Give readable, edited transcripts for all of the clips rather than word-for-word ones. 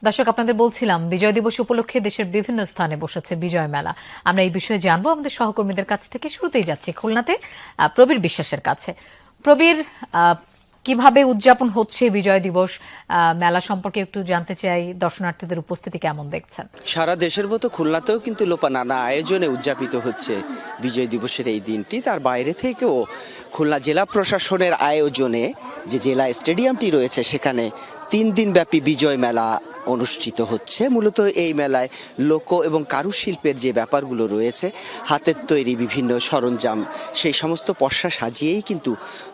দর্শক, আপনাদের বলছিলাম বিজয় দিবস উপলক্ষে দেশের বিভিন্ন স্থানে বসেছে বিজয় মেলা। আমরা এই বিষয়ে জানবো আমাদের সহকর্মীদের কাছ থেকে। শুরুতেই যাচ্ছি খুলনাতে প্রবীর বিশ্বাসের কাছে। প্রবীর, কিভাবে উদযাপন হচ্ছে বিজয় দিবস মেলা সম্পর্কে একটু জানতে চাই। দর্শনার্থীদের উপস্থিতি কেমন দেখছেন? সারা দেশের মতো খুলনাতেও কিন্তু লোপা নানা আয়োজনে উদযাপিত হচ্ছে বিজয় দিবসের এই দিনটি। তার বাইরে থেকেও খুলনা জেলা প্রশাসনের আয়োজনে যে জেলা স্টেডিয়ামটি রয়েছে সেখানে 3 দিন ব্যাপী বিজয় মেলা অনুষ্ঠিত হচ্ছে। মূলত এই মেলায় লোক এবং কারুশিল্পের যে ব্যাপারগুলো রয়েছে, হাতের তৈরি বিভিন্ন সরঞ্জাম, সেই সমস্ত পসরা সাজিয়েই কিন্তু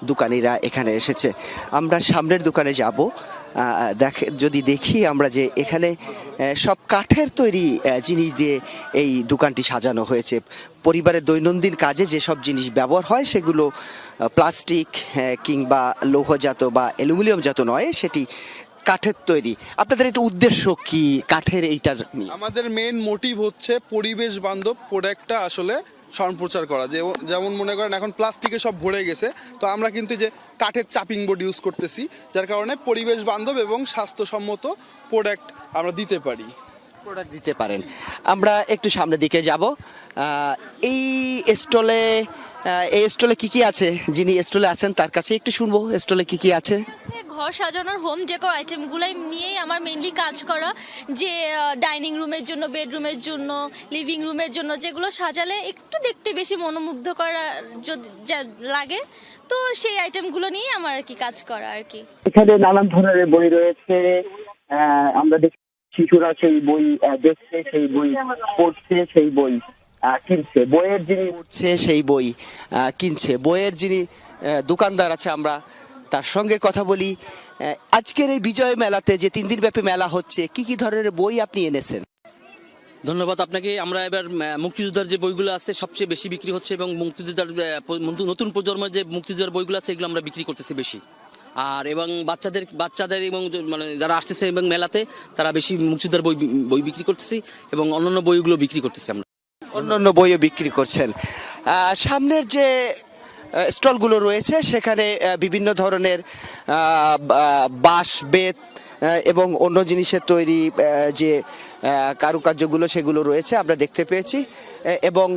দোকানিরা এখানে এসেছে। আমরা সামনের দোকানে যাব, যদি দেখি আমরা যে এখানে সব কাঠের তৈরি জিনিস দিয়ে এই দোকানটি সাজানো হয়েছে। পরিবারের দৈনন্দিন কাজে যেসব জিনিস ব্যবহার হয় সেগুলো প্লাস্টিক কিংবা লৌহজাত বা অ্যালুমিনিয়ামজাত নয়, সেটি কাঠের তৈরি। আপনাদের এটা উদ্দেশ্য কি কাঠের এইটার নিয়ে? আমাদের মেন মোটিভ হচ্ছে পরিবেশ বান্ধব প্রোডাক্টটা আসলে সম্প্রচার করা। যেমন মনে করেন এখন প্লাস্টিকে সব ভরে গেছে, তো আমরা কিন্তু যে কাঠের চাপিং বোর্ড ইউজ করতেছি, যার কারণে পরিবেশ বান্ধব এবং স্বাস্থ্যসম্মত প্রোডাক্ট আমরা দিতে পারি। প্রোডাক্ট দিতে পারেন। আমরা একটু সামনের দিকে যাব। এই স্টলে এই স্টলে কি কি আছে? যিনি স্টলে আছেন তার কাছে একটু শুনবো স্টলে কি কি আছে। ঘর সাজানোর হোম ডেকোর আইটেমগুলাই নিয়েই আমার মেইনলি কাজ করা। যে ডাইনিং রুমের জন্য, বেডরুমের জন্য, লিভিং রুমের জন্য যেগুলো সাজালে একটু দেখতে বেশি মনোমুগ্ধ করা যদি লাগে, তো সেই আইটেমগুলো নিয়েই আমার আর কি কাজ করা আর কি। এখানে নানান ধরনের বই রয়েছে। আমরা দেখি শিশুরা সেই বই দেখছে, সেই বই পড়ছে, সেই বই কিনছে। বইয়ের যিনি পড়ছে সেই বই কিনছে, বইয়ের যিনি দোকানদার আছে আমরা তার সঙ্গে কথা বলি। আজকের এই বিজয় মেলাতে যে 3 দিন ব্যাপী মেলা হচ্ছে, কি কি ধরনের বই আপনি এনেছেন? ধন্যবাদ আপনাকে। আমরা এবার মুক্তিযোদ্ধার যে বইগুলো আছে সবচেয়ে বেশি বিক্রি হচ্ছে, এবং মুক্তিযোদ্ধার নতুন প্রজন্মের যে মুক্তিযোদ্ধার বইগুলো আছে এগুলো আমরা বিক্রি করতেছি বেশি। আর এবং বাচ্চাদের এবং মানে যারা আসতেছে এবং মেলাতে তারা বেশি মুক্তিযোদ্ধার বই বিক্রি করতেছি, এবং অন্যান্য বইগুলো বিক্রি করতেছি আমরা। অন্যান্য বইও বিক্রি করছেন। সামনের যে স্টলগুলো রয়েছে সেখানে বিভিন্ন ধরনের বাঁশ, বেত এবং অন্য জিনিসের তৈরি যে কারুকার্যগুলো সেগুলো রয়েছে আমরা দেখতে পেয়েছি। এবং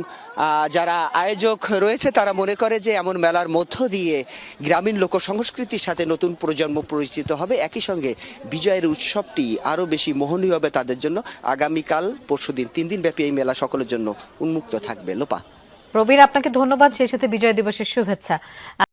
যারা আয়োজক রয়েছে তারা মনে করে যে এমন মেলার মধ্য দিয়ে গ্রামীণ লোক সংস্কৃতির সাথে নতুন প্রজন্ম পরিচিত হবে, একই সঙ্গে বিজয়ের উৎসবটি আরও বেশি মোহনীয় হবে তাদের জন্য। আগামীকাল পরশুদিন 3 দিন ব্যাপী এই মেলা সকলের জন্য উন্মুক্ত থাকবে। লোপা। প্রবীর, আপনাকে ধন্যবাদ। সেই সাথে বিজয় দিবসের শুভেচ্ছা।